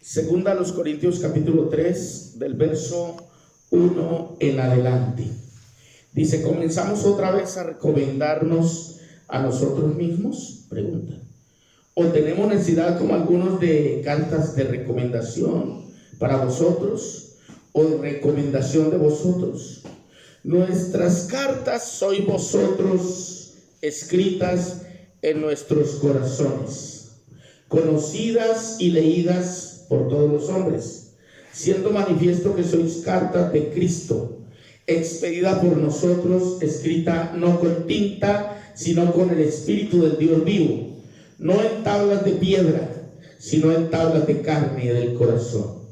Segunda a los Corintios capítulo 3 del verso 1 en adelante. Dice, ¿comenzamos otra vez a recomendarnos a nosotros mismos? Pregunta. ¿O tenemos necesidad como algunos de cartas de recomendación para vosotros o de recomendación de vosotros? Nuestras cartas sois vosotros escritas en nuestros corazones, conocidas y leídas por todos los hombres, siendo manifiesto que sois cartas de Cristo, expedida por nosotros, escrita no con tinta, sino con el Espíritu del Dios vivo, no en tablas de piedra, sino en tablas de carne y del corazón.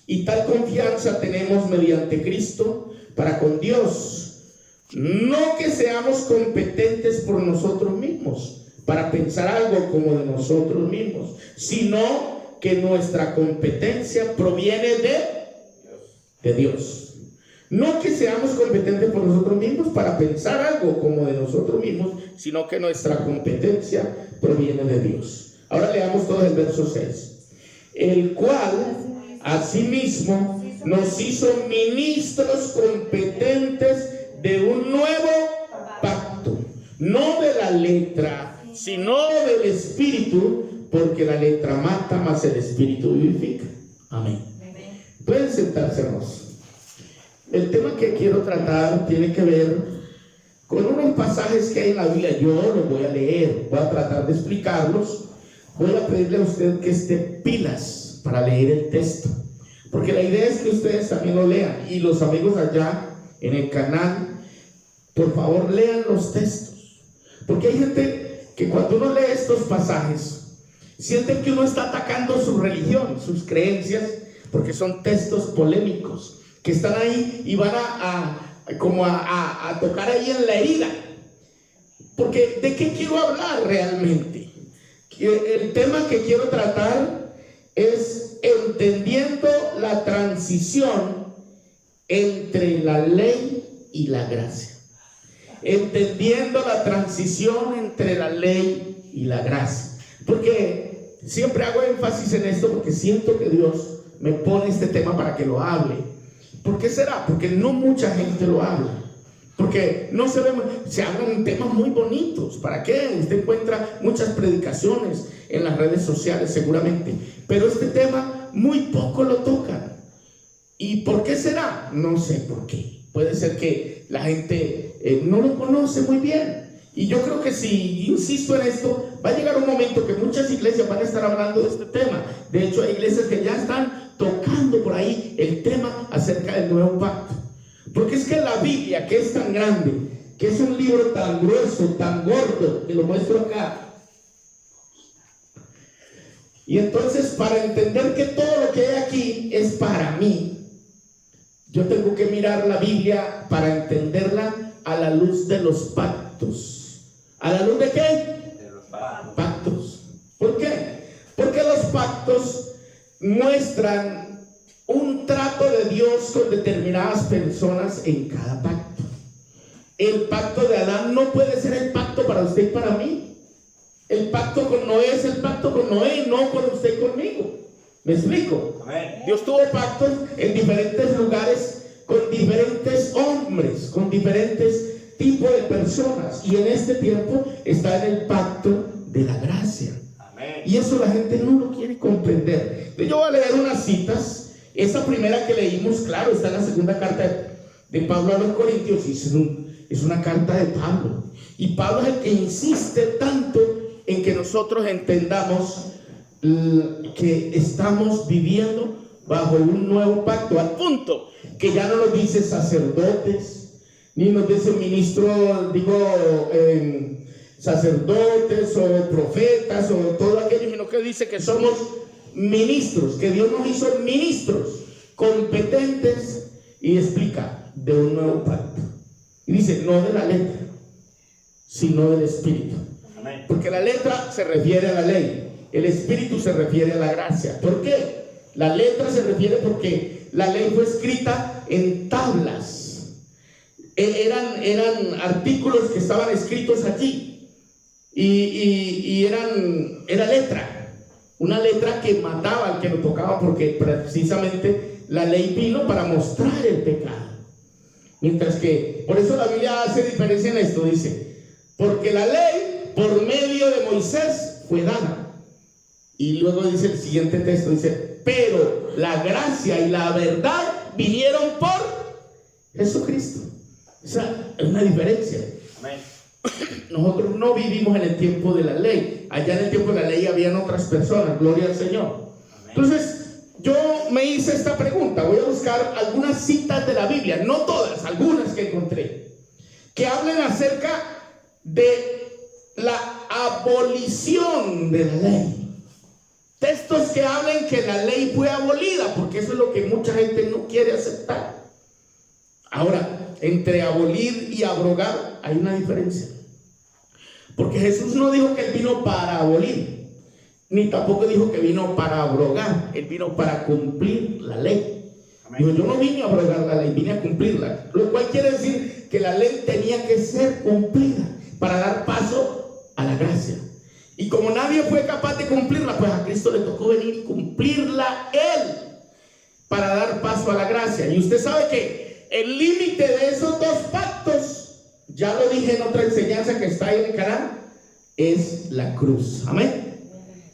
Y tal confianza tenemos mediante Cristo para con Dios, no que seamos competentes por nosotros mismos, para pensar algo como de nosotros mismos, sino que nuestra competencia proviene de Dios. No que seamos competentes por nosotros mismos para pensar algo como de nosotros mismos, sino que nuestra competencia proviene de Dios. Ahora leamos todo el verso 6. El cual asimismo nos hizo ministros competentes de un nuevo pacto, no de la letra, sino del Espíritu, porque la letra mata, mas el Espíritu vivifica. Amén. Pueden sentarse, hermanos. El tema que quiero tratar tiene que ver con unos pasajes que hay en la Biblia. Yo los voy a leer, voy a tratar de explicarlos. Voy a pedirle a usted que esté pilas para leer el texto, porque la idea es que ustedes también lo lean. Y los amigos allá en el canal, por favor, lean los textos, porque hay gente que cuando uno lee estos pasajes sienten que uno está atacando su religión, sus creencias, porque son textos polémicos que están ahí y van a tocar ahí en la herida. Porque ¿de qué quiero hablar realmente? El tema que quiero tratar es entendiendo la transición entre la ley y la gracia. Entendiendo la transición entre la ley y la gracia. Porque siempre hago énfasis en esto, porque siento que Dios me pone este tema para que lo hable. ¿Por qué será? Porque no mucha gente lo habla. Porque no se hablan temas muy bonitos. ¿Para qué? Usted encuentra muchas predicaciones en las redes sociales seguramente, pero este tema muy poco lo tocan. ¿Y por qué será? No sé por qué. Puede ser que la gente no lo conoce muy bien. Y yo creo que si insisto en esto, va a llegar un momento que muchas iglesias van a estar hablando de este tema. De hecho, hay iglesias que ya están tocando por ahí el tema acerca del nuevo pacto. Porque es que la Biblia, que es tan grande, que es un libro tan grueso, tan gordo, que lo muestro acá. Y entonces, para entender que todo lo que hay aquí es para mí, yo tengo que mirar la Biblia para entenderla a la luz de los pactos. ¿A la luz de qué? De los pactos. ¿Por qué? Porque los pactos muestran un trato de Dios con determinadas personas en cada pacto. El pacto de Adán no puede ser el pacto para usted y para mí. El pacto con Noé es el pacto con Noé, no con usted y conmigo. ¿Me explico? Amén. Dios tuvo pactos en diferentes lugares con diferentes hombres, con diferentes tipos de personas, y en este tiempo está en el pacto de la gracia. Amén. Y eso la gente no lo quiere comprender. Yo voy a leer unas citas. Esa primera que leímos, claro, está en la segunda carta de Pablo a los Corintios, y es una carta de Pablo. Y Pablo es el que insiste tanto en que nosotros entendamos que estamos viviendo bajo un nuevo pacto, al punto que ya no nos dice sacerdotes, ni nos dice ministros, sacerdotes o profetas o todo aquello, sino que dice que somos ministros, que Dios nos hizo ministros competentes, y explica, de un nuevo pacto. Y dice, no de la letra, sino del Espíritu. Amén. Porque la letra se refiere a la ley, el Espíritu se refiere a la gracia. ¿Por qué? La letra se refiere porque la ley fue escrita en tablas. Eran artículos que estaban escritos allí, y era letra. una letra que mataba al que lo tocaba, porque precisamente la ley vino para mostrar el pecado. Mientras que, por eso la Biblia hace diferencia en esto, dice, porque la ley por medio de Moisés fue dada. Y luego dice el siguiente texto, dice, pero la gracia y la verdad vinieron por Jesucristo. O sea, es una diferencia. Amén. Nosotros no vivimos en el tiempo de la ley. Allá en el tiempo de la ley habían otras personas, gloria al Señor. Amén. Entonces, yo me hice esta pregunta. Voy a buscar algunas citas de la Biblia, no todas, algunas que encontré, que hablen acerca de la abolición de la ley. Textos que hablen que la ley fue abolida, porque eso es lo que mucha gente no quiere aceptar. Ahora, entre abolir y abrogar hay una diferencia. Porque Jesús no dijo que Él vino para abolir, ni tampoco dijo que vino para abrogar. Él vino para cumplir la ley. Dijo, yo no vine a abrogar la ley, vine a cumplirla. Lo cual quiere decir que la ley tenía que ser cumplida para dar paso a la gracia. Y como nadie fue capaz de cumplirla, pues a Cristo le tocó venir y cumplirla Él para dar paso a la gracia. Y usted sabe que el límite de esos dos pactos, ya lo dije en otra enseñanza que está ahí en el canal, es la cruz. Amén.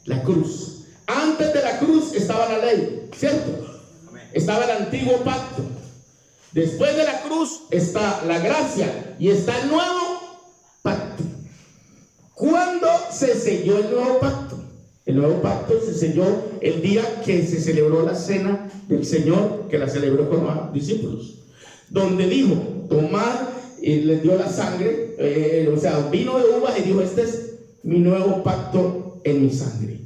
La cruz. Antes de la cruz estaba la ley, ¿cierto? Amén. Estaba el antiguo pacto. Después de la cruz está la gracia y está el nuevo pacto. ¿Cuándo se selló el nuevo pacto? El nuevo pacto se selló el día que se celebró la cena del Señor, que la celebró con los discípulos, donde dijo, tomad, y les dio la sangre, o sea, vino de uvas, y dijo, este es mi nuevo pacto en mi sangre.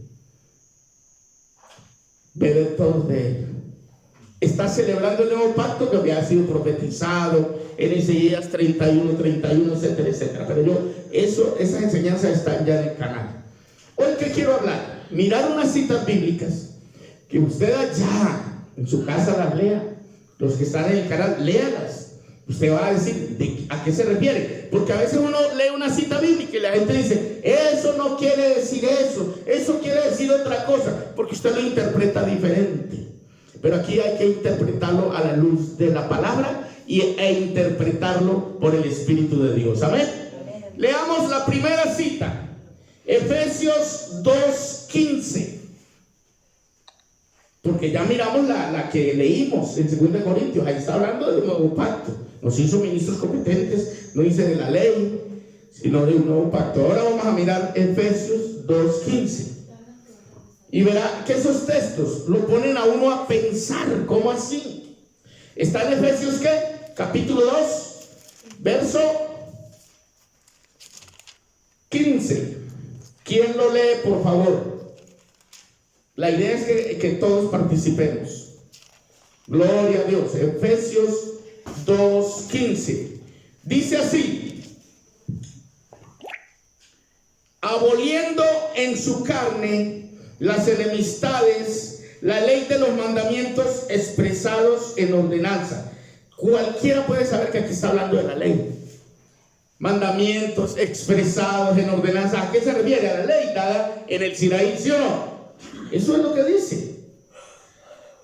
Bebed todos de él. Está celebrando el nuevo pacto que había sido profetizado en Isaías 31, etcétera, etcétera. Pero esas enseñanzas están ya en el canal. Hoy, ¿qué quiero hablar? Mirar unas citas bíblicas que usted allá en su casa las lea. Los que están en el canal, léalas. Usted va a decir a qué se refiere, porque a veces uno lee una cita bíblica y la gente dice, eso no quiere decir eso quiere decir otra cosa, porque usted lo interpreta diferente. Pero aquí hay que interpretarlo a la luz de la palabra e interpretarlo por el Espíritu de Dios. Amén. Leamos la primera cita, Efesios 2:15. Porque ya miramos la que leímos en 2 Corintios. Ahí está hablando de un nuevo pacto. Nos hizo ministros competentes, no dice de la ley, sino de un nuevo pacto. Ahora vamos a mirar Efesios 2:15. Y verá que esos textos lo ponen a uno a pensar. ¿Cómo así? Está en Efesios, ¿qué? Capítulo 2, verso 15. ¿Quién lo lee, por favor? La idea es que todos participemos. Gloria a Dios. Efesios 2:15. Dice así: aboliendo en su carne las enemistades, la ley de los mandamientos expresados en ordenanza. Cualquiera puede saber que aquí está hablando de la ley. Mandamientos expresados en ordenanza. ¿A qué se refiere? A la ley dada en el Sinaí, ¿sí o no? Eso es lo que dice.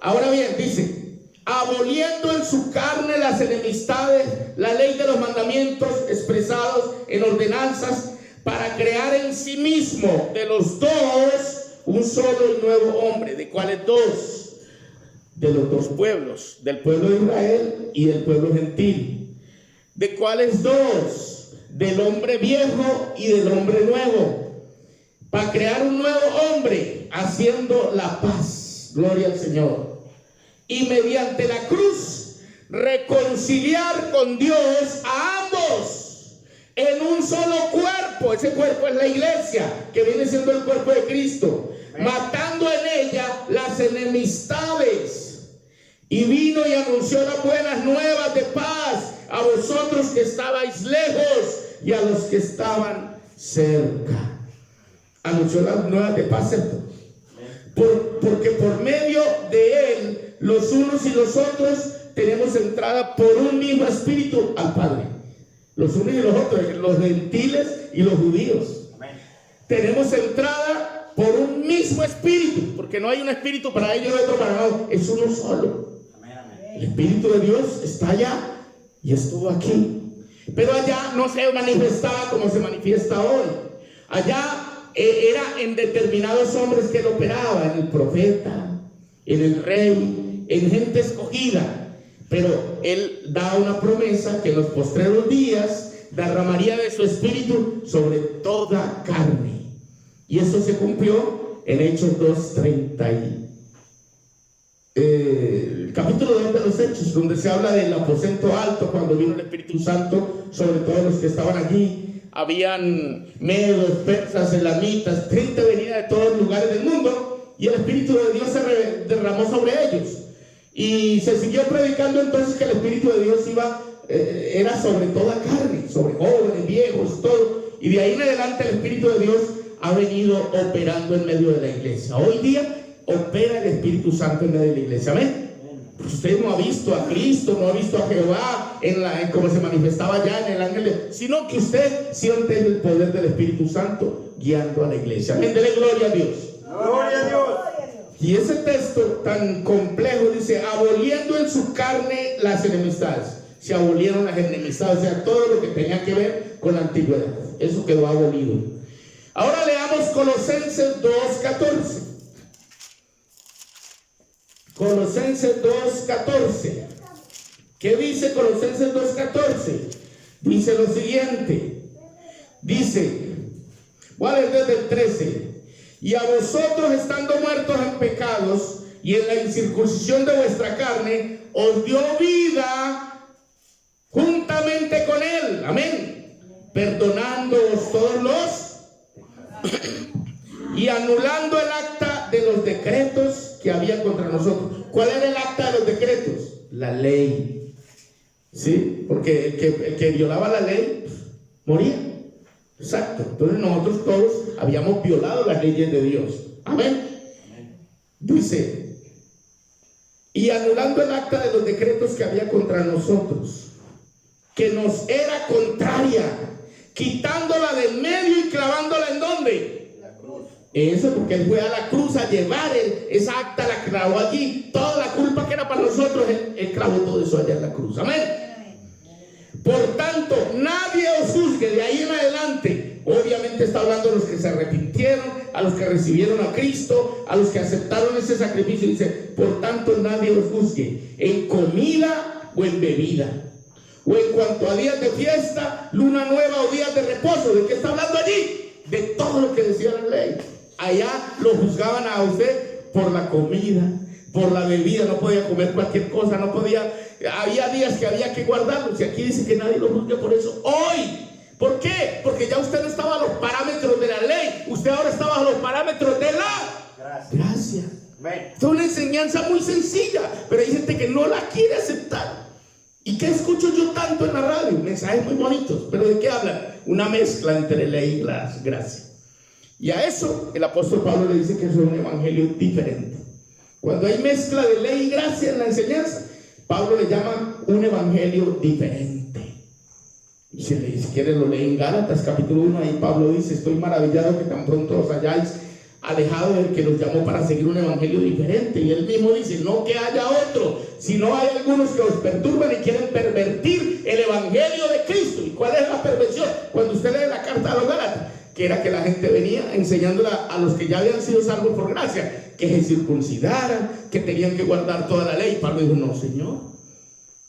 Ahora bien, dice, aboliendo en su carne las enemistades, la ley de los mandamientos expresados en ordenanzas, para crear en sí mismo de los dos un solo y nuevo hombre. ¿De cuáles dos? De los dos pueblos, del pueblo de Israel y del pueblo gentil. ¿De cuáles dos? Del hombre viejo y del hombre nuevo, para crear un nuevo hombre, haciendo la paz. Gloria al Señor. Y mediante la cruz reconciliar con Dios a ambos en un solo cuerpo. Ese cuerpo es la iglesia, que viene siendo el cuerpo de Cristo. Amén. Matando en ella las enemistades. Y vino y anunció las buenas nuevas de paz a vosotros que estabais lejos y a los que estaban cerca. Anunció las nuevas de paz, ¿cierto? Porque por medio de él, los unos y los otros tenemos entrada por un mismo espíritu al Padre. Los unos y los otros, los gentiles y los judíos. Amén. Tenemos entrada por un mismo espíritu, porque no hay un espíritu para ellos y otro para nosotros, es uno solo. El Espíritu de Dios está allá y estuvo aquí, pero allá no se manifestaba como se manifiesta hoy. Allá era en determinados hombres que lo operaban, en el profeta, en el rey, en gente escogida. Pero Él da una promesa que en los postreros días derramaría de su espíritu sobre toda carne. Y eso se cumplió en Hechos 2:30. Capítulo 2 de los Hechos, donde se habla del aposento alto, cuando vino el Espíritu Santo sobre todos los que estaban allí. Habían medos, persas, elamitas, gente venida de todos los lugares del mundo, y el Espíritu de Dios se derramó sobre ellos. Y se siguió predicando entonces que el Espíritu de Dios era sobre toda carne, sobre jóvenes, viejos, todo. Y de ahí en adelante el Espíritu de Dios ha venido operando en medio de la iglesia. Hoy día opera el Espíritu Santo en medio de la iglesia. Amén. Pues usted no ha visto a Cristo, no ha visto a Jehová en como se manifestaba ya en el ángel, sino que usted siente el poder del Espíritu Santo guiando a la iglesia. Amén. Dele gloria a Dios. Gloria a Dios. Y ese texto tan complejo dice: aboliendo en su carne las enemistades. Se abolieron las enemistades, o sea, todo lo que tenía que ver con la antigüedad. Eso quedó abolido. Ahora leamos Colosenses 2:14. Colosenses 2:14. ¿Qué dice Colosenses 2:14? Dice lo siguiente. Dice, voy a leer desde el 13. Y a vosotros, estando muertos en pecados y en la incircuncisión de vuestra carne, os dio vida juntamente con Él. Amén. Perdonándoos todos los y anulando el acta de los decretos que había contra nosotros. ¿Cuál era el acta de los decretos? La ley. ¿Sí? Porque el que violaba la ley moría. Exacto. Entonces nosotros todos habíamos violado las leyes de Dios. Amén. Dice, y anulando el acta de los decretos que había contra nosotros, que nos era contraria, quitándola del medio y clavándola ¿en dónde? La cruz. Eso, porque Él fue a la cruz a llevar esa acta, la clavó allí. Toda la culpa que era para nosotros, Él clavó todo eso allá en la cruz. Amén. Por tanto, nadie os juzgue de ahí en adelante. Obviamente está hablando a los que se arrepintieron, a los que recibieron a Cristo, a los que aceptaron ese sacrificio. Dice, por tanto, nadie os juzgue en comida o en bebida, o en cuanto a días de fiesta, luna nueva o días de reposo. ¿De qué está hablando allí? De todo lo que decía la ley. Allá lo juzgaban a usted por la comida, por la bebida. No podía comer cualquier cosa, no podía. Había días que había que guardarlos, y aquí dice que nadie lo juzgue por eso. Hoy, ¿por qué? Porque ya usted no estaba a los parámetros de la ley, usted ahora está bajo los parámetros de la gracia. Es una enseñanza muy sencilla, pero hay gente que no la quiere aceptar. ¿Y qué escucho yo tanto en la radio? Mensajes muy bonitos, pero ¿de qué hablan? Una mezcla entre ley y gracia. Y a eso el apóstol Pablo le dice que es un evangelio diferente. Cuando hay mezcla de ley y gracia en la enseñanza, Pablo le llama un evangelio diferente. Y si quieren lo leen en Gálatas capítulo 1, ahí Pablo dice: estoy maravillado que tan pronto os hayáis alejado del que nos llamó para seguir un evangelio diferente. Y él mismo dice: no que haya otro, sino hay algunos que os perturban y quieren pervertir el evangelio de Cristo. ¿Y cuál es la perversión? Cuando usted lee la carta a los Gálatas, que era que la gente venía enseñándole a los que ya habían sido salvos por gracia, que se circuncidaran, que tenían que guardar toda la ley. Pablo dijo: no, Señor,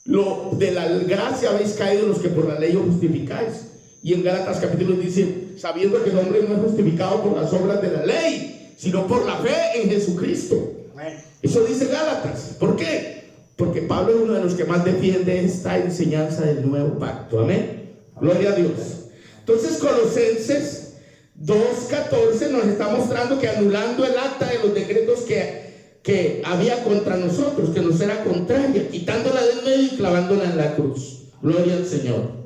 lo de la gracia habéis caído los que por la ley os justificáis. Y en Gálatas capítulo dice: sabiendo que el hombre no es justificado por las obras de la ley, sino por la fe en Jesucristo. Amén. Eso dice Gálatas. ¿Por qué? Porque Pablo es uno de los que más defiende esta enseñanza del nuevo pacto. Amén. Gloria a Dios. Entonces Colosenses 2:14 nos está mostrando que anulando el acta de los decretos que había contra nosotros, que nos era contraria, quitándola del medio y clavándola en la cruz. Gloria al Señor.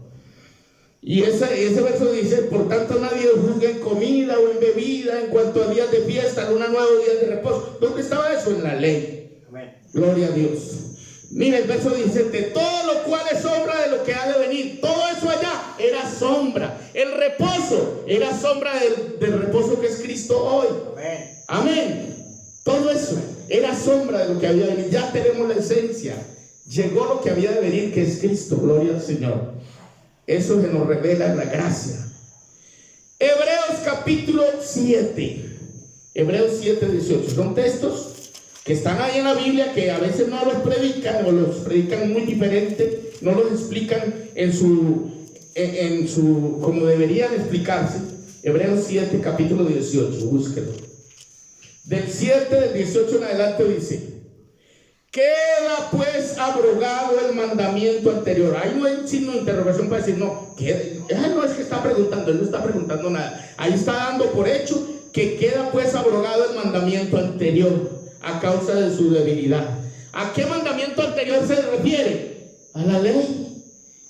Y ese verso dice: por tanto nadie os juzgue en comida o en bebida, en cuanto a días de fiesta, luna nueva o días de reposo. ¿Dónde estaba eso? En la ley. Amén. Gloria a Dios. Mira el verso 17, todo lo cual es sombra de lo que ha de venir. Todo eso allá era sombra. El reposo era sombra del reposo que es Cristo hoy. Amén. Amén. Todo eso era sombra de lo que había de venir. Ya tenemos la esencia. Llegó lo que había de venir, que es Cristo. Gloria al Señor. Eso se nos revela la gracia. Hebreos capítulo 7. Hebreos 7, 18. Son textos que están ahí en la Biblia, que a veces no los predican o los predican muy diferente, no los explican en su como deberían explicarse. Hebreos 7, capítulo 18, búsquelo. Del 7, del 18 en adelante dice: queda pues abrogado el mandamiento anterior. Ahí no hay signo de interrogación para decir, no, no es que está preguntando, él no está preguntando nada. Ahí está dando por hecho que queda pues abrogado el mandamiento anterior a causa de su debilidad. ¿A qué mandamiento anterior se refiere? A la ley.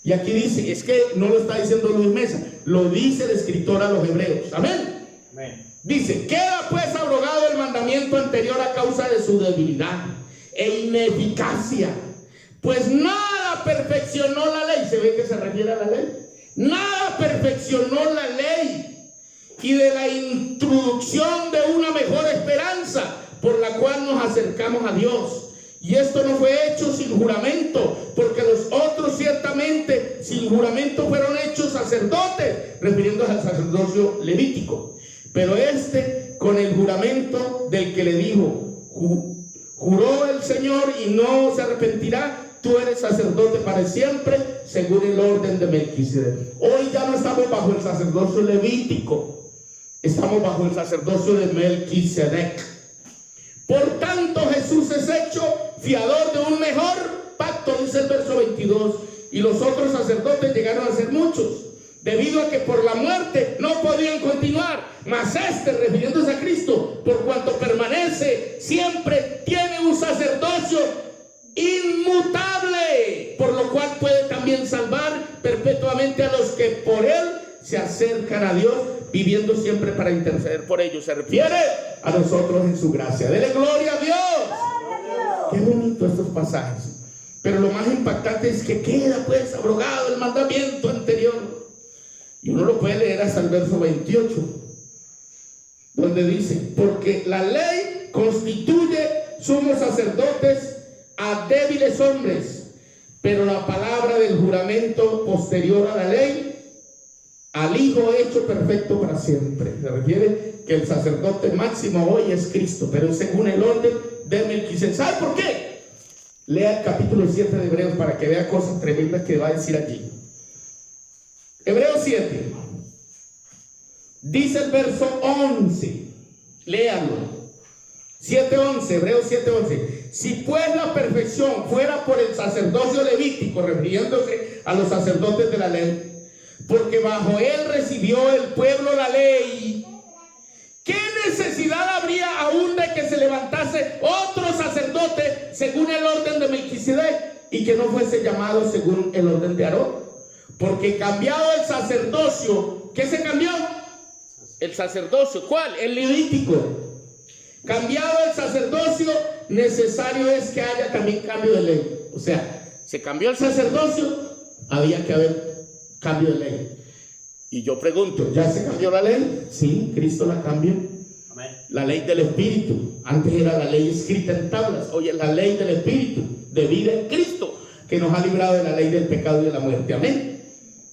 Y aquí dice, es que no lo está diciendo Luis Mesa, lo dice el escritor a los hebreos. Amén. Amén. Dice, queda pues abrogado el mandamiento anterior a causa de su debilidad e ineficacia, pues nada perfeccionó la ley. ¿Se ve que se refiere a la ley? Nada perfeccionó la ley, y de la introducción de una mejor esperanza por la cual nos acercamos a Dios. Y esto no fue hecho sin juramento, porque los otros ciertamente sin juramento fueron hechos sacerdotes, refiriéndose al sacerdocio levítico. Pero este con el juramento del que le dijo, juró el Señor y no se arrepentirá, tú eres sacerdote para siempre, según el orden de Melquisedec. Hoy ya no estamos bajo el sacerdocio levítico, estamos bajo el sacerdocio de Melquisedec. Por tanto, Jesús es hecho fiador de un mejor pacto, dice el verso 22, y los otros sacerdotes llegaron a ser muchos, debido a que por la muerte no podían continuar, mas este, refiriéndose a Cristo, por cuanto permanece siempre, tiene un sacerdocio inmutable, por lo cual puede también salvar perpetuamente a los que por él se acercan a Dios, viviendo siempre para interceder por ellos. Se refiere a nosotros en su gracia. Dele gloria a Dios. Qué bonito estos pasajes. Pero lo más impactante es que queda pues abrogado el mandamiento anterior. Y uno lo puede leer hasta el verso 28, donde dice, porque la ley constituye sumos sacerdotes a débiles hombres, pero la palabra del juramento posterior a la ley, al Hijo hecho perfecto para siempre. Se refiere que el sacerdote máximo hoy es Cristo, pero según el orden de Melquisedec. ¿Sabe por qué? Lea el capítulo 7 de Hebreos para que vea cosas tremendas que va a decir allí. Hebreos 7. Dice el verso 11. Léanlo. 7:11, Hebreos 7:11. Si pues la perfección fuera por el sacerdocio levítico, refiriéndose a los sacerdotes de la ley, porque bajo él recibió el pueblo la ley, ¿qué necesidad habría aún de que se levantase otro sacerdote según el orden de Melquisedec y que no fuese llamado según el orden de Aarón? Porque cambiado el sacerdocio, ¿qué se cambió? El sacerdocio, ¿cuál? El levítico. Cambiado el sacerdocio, necesario es que haya también cambio de ley. O sea, se cambió el sacerdocio, había que haber cambio de ley. Y yo pregunto, ¿ya se cambió la ley? Sí, Cristo la cambió. Amén. La ley del Espíritu. Antes era la ley escrita en tablas, hoy es la ley del Espíritu, de vida en Cristo, que nos ha librado de la ley del pecado y de la muerte. Amén.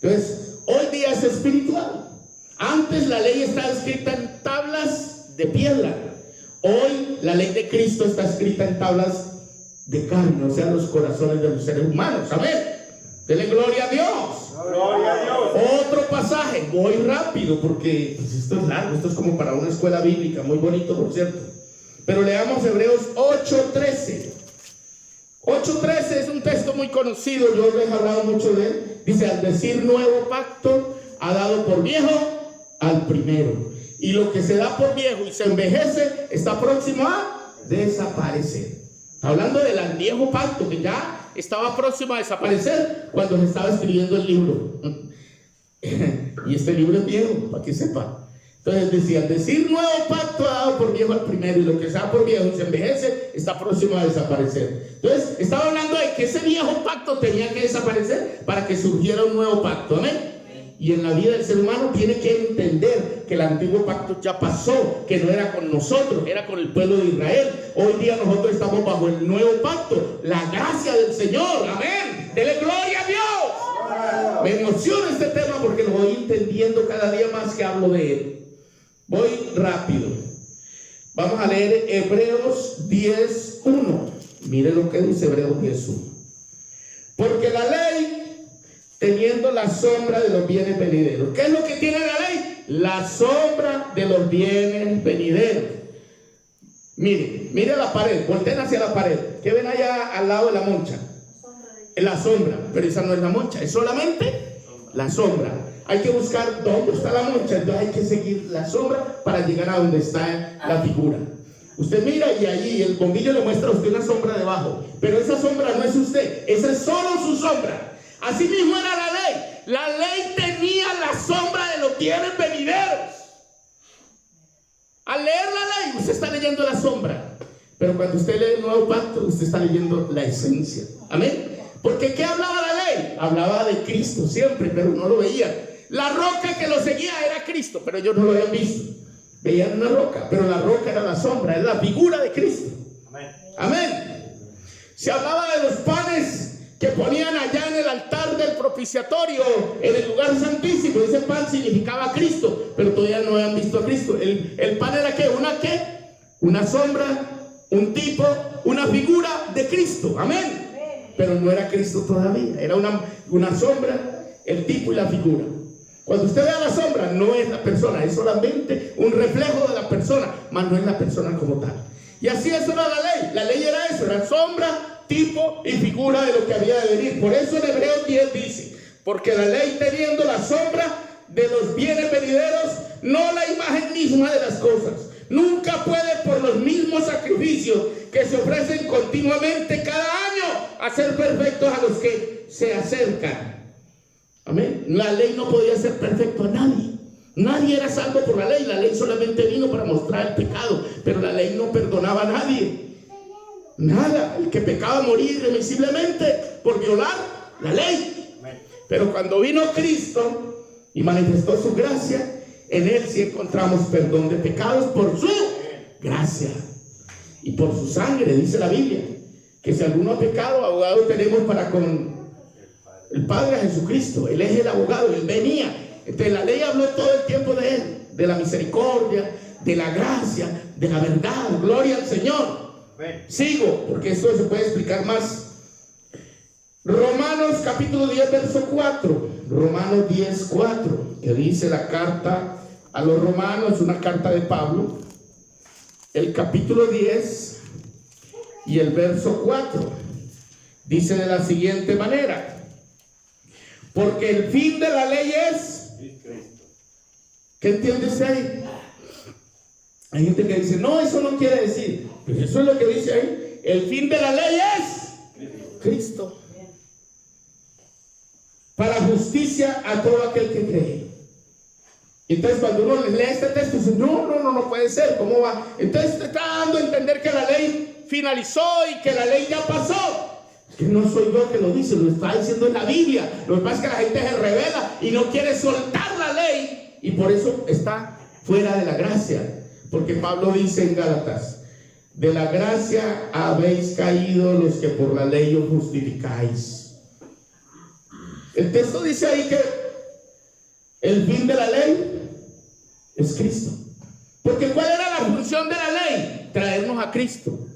Entonces, hoy día es espiritual. Antes la ley estaba escrita en tablas de piedra. Hoy la ley de Cristo está escrita en tablas de carne, o sea, los corazones de los seres humanos. Amén. Dele gloria a Dios. Gloria a Dios. Otro pasaje, voy rápido porque pues, esto es largo, esto es como para una escuela bíblica, muy bonito por cierto. Pero leamos Hebreos 8:13. 8:13 es un texto muy conocido, yo les he hablado mucho de él. Dice, al decir nuevo pacto, ha dado por viejo al primero. Y lo que se da por viejo y se envejece está próximo a desaparecer. Hablando del viejo pacto que ya estaba próximo a desaparecer cuando se estaba escribiendo el libro. Y este libro es viejo, para que sepa. Entonces decían, decir nuevo pacto ha dado por viejo al primero, y lo que sea por viejo y se envejece está próximo a desaparecer. Entonces estaba hablando de que ese viejo pacto tenía que desaparecer para que surgiera un nuevo pacto. Amén. Y en la vida del ser humano tiene que entender que el antiguo pacto ya pasó, que no era con nosotros, era con el pueblo de Israel. Hoy día nosotros estamos bajo el nuevo pacto, la gracia del Señor. Amén. Dele gloria a Dios. Me emociona este tema porque lo voy entendiendo cada día más que hablo de él. Voy rápido. Vamos a leer Hebreos 10:1. Mire lo que dice Hebreos 10:1. Porque la ley, teniendo la sombra de los bienes venideros. ¿Qué es lo que tiene la ley? La sombra de los bienes venideros. Mire la pared, volteen hacia la pared. ¿Qué ven allá al lado de la moncha? La sombra, pero esa no es la moncha, es solamente la sombra. Hay que buscar dónde está la moncha, entonces hay que seguir la sombra para llegar a donde está la figura. Usted mira y allí el bombillo le muestra a usted una sombra debajo, pero esa sombra no es usted, esa es solo su sombra. Así mismo era la ley. La ley tenía la sombra de los bienes venideros. Al leer la ley, usted está leyendo la sombra. Pero cuando usted lee el nuevo pacto, usted está leyendo la esencia. Amén. Porque ¿qué hablaba la ley? Hablaba de Cristo siempre, pero no lo veían. La roca que lo seguía era Cristo, pero ellos no lo habían visto. Veían una roca, pero la roca era la sombra, era la figura de Cristo. Amén. Amén. Se hablaba de los panes que ponían allá en el altar del propiciatorio, en el lugar santísimo. Ese pan significaba a Cristo, pero todavía no habían visto a Cristo. El pan era ¿qué? Una sombra, un tipo, una figura de Cristo. Amén. Pero no era Cristo todavía, era una sombra, el tipo y la figura. Cuando usted vea la sombra, no es la persona, es solamente un reflejo de la persona, mas no es la persona como tal. Y así eso era la ley. La ley era eso, era sombra, tipo y figura de lo que había de venir. Por eso en Hebreos 10 dice, porque la ley teniendo la sombra de los bienes venideros, no la imagen misma de las cosas, nunca puede por los mismos sacrificios que se ofrecen continuamente cada año hacer perfectos a los que se acercan. Amén. La ley no podía hacer perfecto a nadie. Nadie era salvo por la ley. La ley solamente vino para mostrar el pecado, pero la ley no perdonaba a nadie. Nada. El que pecaba moría irremisiblemente por violar la ley. Pero cuando vino Cristo y manifestó su gracia, en él sí encontramos perdón de pecados por su gracia y por su sangre. Dice la Biblia que si alguno ha pecado, abogado tenemos para con el Padre, Jesucristo. Él es el abogado, él venía. Entonces la ley habló todo el tiempo de él, de la misericordia, de la gracia, de la verdad. Gloria al Señor. Sigo, porque esto se puede explicar más. Romanos capítulo 10 verso 4. Romanos 10, 4, que dice la carta a los romanos, una carta de Pablo, el capítulo 10 y el verso 4, dice de la siguiente manera: porque el fin de la ley es Cristo. ¿Qué entiende usted ahí? Hay gente que dice, no, eso no quiere decir. Pues eso es lo que dice ahí. El fin de la ley es Cristo, para justicia a todo aquel que cree. Entonces cuando uno lee este texto dice, no puede ser, ¿cómo va? Entonces te está dando a entender que la ley finalizó y que la ley ya pasó. Es que no soy yo que lo dice, lo está diciendo en la Biblia. Lo que pasa es que la gente se revela y no quiere soltar la ley, y por eso está fuera de la gracia. Porque Pablo dice en Gálatas, de la gracia habéis caído los que por la ley os justificáis. El texto dice ahí que el fin de la ley es Cristo. Porque ¿cuál era la función de la ley? Traernos a Cristo.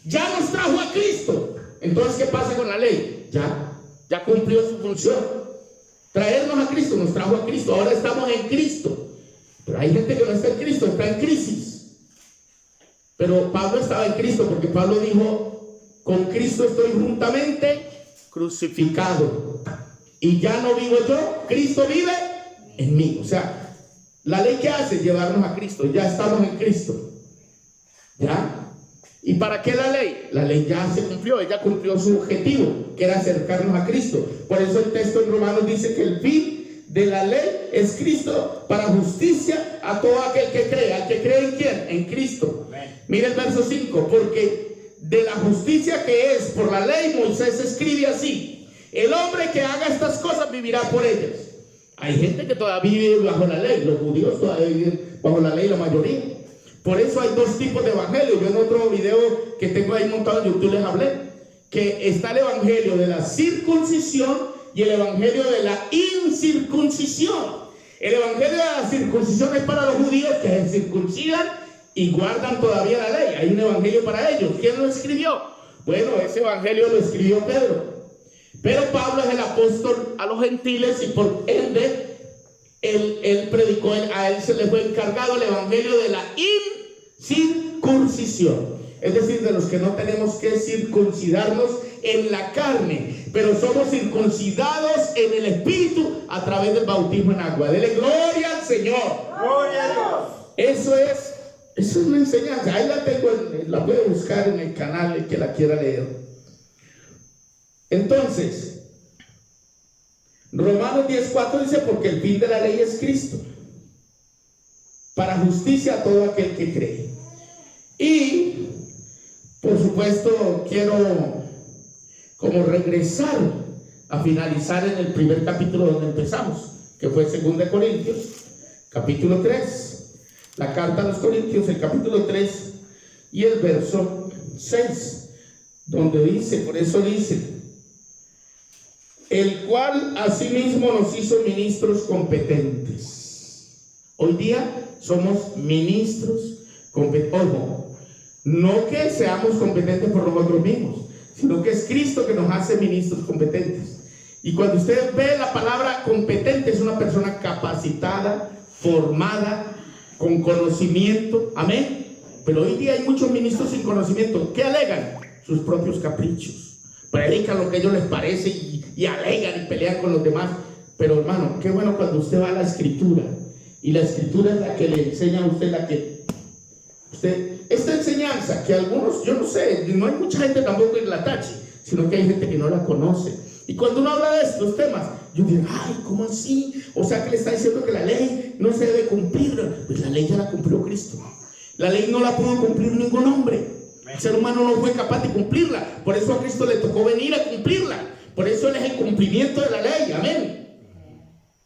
Ya nos trajo a Cristo. Entonces, ¿qué pasa con la ley? Ya cumplió su función. Traernos a Cristo, nos trajo a Cristo. Ahora estamos en Cristo. Pero hay gente que no está en Cristo, está en crisis. Pero Pablo estaba en Cristo, porque Pablo dijo, con Cristo estoy juntamente crucificado. Y ya no vivo yo, Cristo vive en mí. O sea, la ley que hace es llevarnos a Cristo. Ya estamos en Cristo. ¿Ya? ¿Y para qué la ley? La ley ya se cumplió, ella cumplió su objetivo, que era acercarnos a Cristo. Por eso el texto en Romanos dice que el fin de la ley es Cristo para justicia a todo aquel que cree. ¿Al que cree en quién? En Cristo. Mira el verso 5, porque de la justicia que es por la ley, Moisés escribe así: el hombre que haga estas cosas vivirá por ellas. Hay gente que todavía vive bajo la ley, los judíos todavía viven bajo la ley, la mayoría. Por eso hay dos tipos de evangelio. Yo en otro video que tengo ahí montado en YouTube les hablé que está el evangelio de la circuncisión y el evangelio de la incircuncisión. El evangelio de la circuncisión es para los judíos que se circuncidan y guardan todavía la ley. Hay un evangelio para ellos. ¿Quién lo escribió? Bueno, ese evangelio lo escribió Pedro. Pero Pablo es el apóstol a los gentiles y por ende él predicó, a él se le fue encargado el evangelio de la incircuncisión. Es decir, de los que no tenemos que circuncidarnos en la carne, pero somos circuncidados en el espíritu a través del bautismo en agua. Dele gloria al Señor. Gloria a Dios. Eso es una enseñanza. Ahí la tengo, la puede buscar en el canal, el que la quiera leer. Entonces, Romanos 10:4 dice: porque el fin de la ley es Cristo, para justicia a todo aquel que cree. Y, por supuesto, quiero como regresar a finalizar en el primer capítulo donde empezamos, que fue 2 Corintios, capítulo 3. La carta a los Corintios, el capítulo 3 y el verso 6, donde dice, por eso dice: el cual asimismo nos hizo ministros competentes. Hoy día somos ministros competentes. Ojo, no que seamos competentes por nosotros mismos, sino que es Cristo que nos hace ministros competentes. Y cuando usted ve la palabra competente, es una persona capacitada, formada, con conocimiento. Amén. Pero hoy día hay muchos ministros sin conocimiento. ¿Qué alegan? Sus propios caprichos. Predican lo que a ellos les parece y alegan y pelean con los demás. Pero hermano, qué bueno cuando usted va a la escritura, y la escritura es la que le enseña a usted, esta enseñanza que algunos, yo no sé, no hay mucha gente tampoco que la tache, sino que hay gente que no la conoce. Y cuando uno habla de estos temas, yo digo: ay, ¿cómo así? O sea, que le está diciendo que la ley no se debe cumplir. Pues la ley ya la cumplió Cristo. La ley no la pudo cumplir ningún hombre. El ser humano no fue capaz de cumplirla. Por eso a Cristo le tocó venir a cumplirla. Por eso Él es el cumplimiento de la ley. Amén.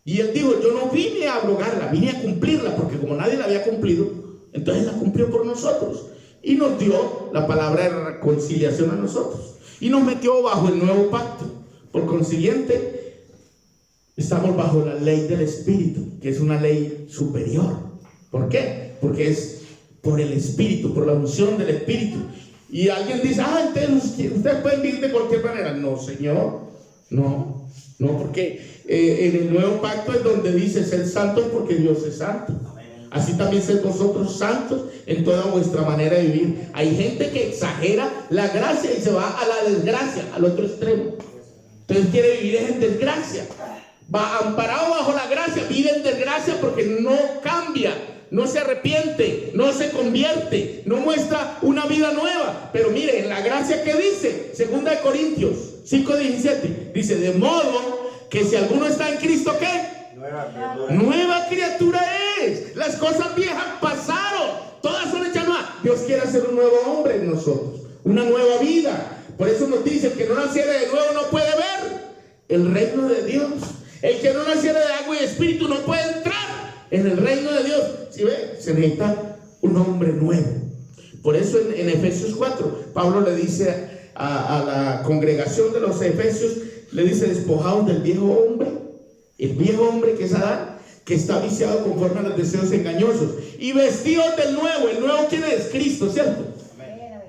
Y Él dijo: yo no vine a abrogarla, vine a cumplirla, porque como nadie la había cumplido, entonces la cumplió por nosotros. Y nos dio la palabra de reconciliación a nosotros. Y nos metió bajo el nuevo pacto. Por consiguiente, estamos bajo la ley del Espíritu, que es una ley superior. ¿Por qué? Porque es por el Espíritu, por la unción del Espíritu. Y alguien dice: entonces ustedes pueden vivir de cualquier manera. No, Señor, no, porque en el nuevo pacto es donde dice: ser santos porque Dios es santo. Así también sed vosotros santos en toda vuestra manera de vivir. Hay gente que exagera la gracia y se va a la desgracia, al otro extremo. Entonces quiere vivir en desgracia. Va amparado bajo la gracia, vive en desgracia porque no cambia, no se arrepiente, no se convierte, no muestra una vida nueva. Pero mire, en la gracia que dice 2 Corintios 5:17, dice: de modo que si alguno está en Cristo, ¿qué? Nueva criatura es. Las cosas viejas pasaron, todas son hechas nuevas. Dios quiere hacer un nuevo hombre en nosotros, una nueva vida. Por eso nos dice: el que no naciere de nuevo no puede ver el reino de Dios. El que no naciere de agua y espíritu no puede entrar en el reino de Dios. ¿Sí ve? Se necesita un hombre nuevo. Por eso en Efesios 4, Pablo le dice a la congregación de los Efesios, le dice: despojaos del viejo hombre, el viejo hombre que es Adán, que está viciado conforme a los deseos engañosos, y vestidos del nuevo. ¿El nuevo quién es? Cristo, ¿cierto?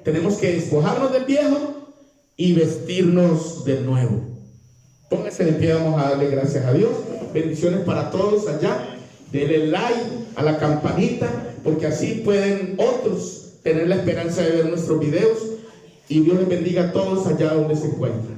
Tenemos que despojarnos del viejo y vestirnos del nuevo. Póngase de pie, vamos a darle gracias a Dios. Bendiciones para todos allá. Denle like a la campanita, porque así pueden otros tener la esperanza de ver nuestros videos. Y Dios les bendiga a todos allá donde se encuentran.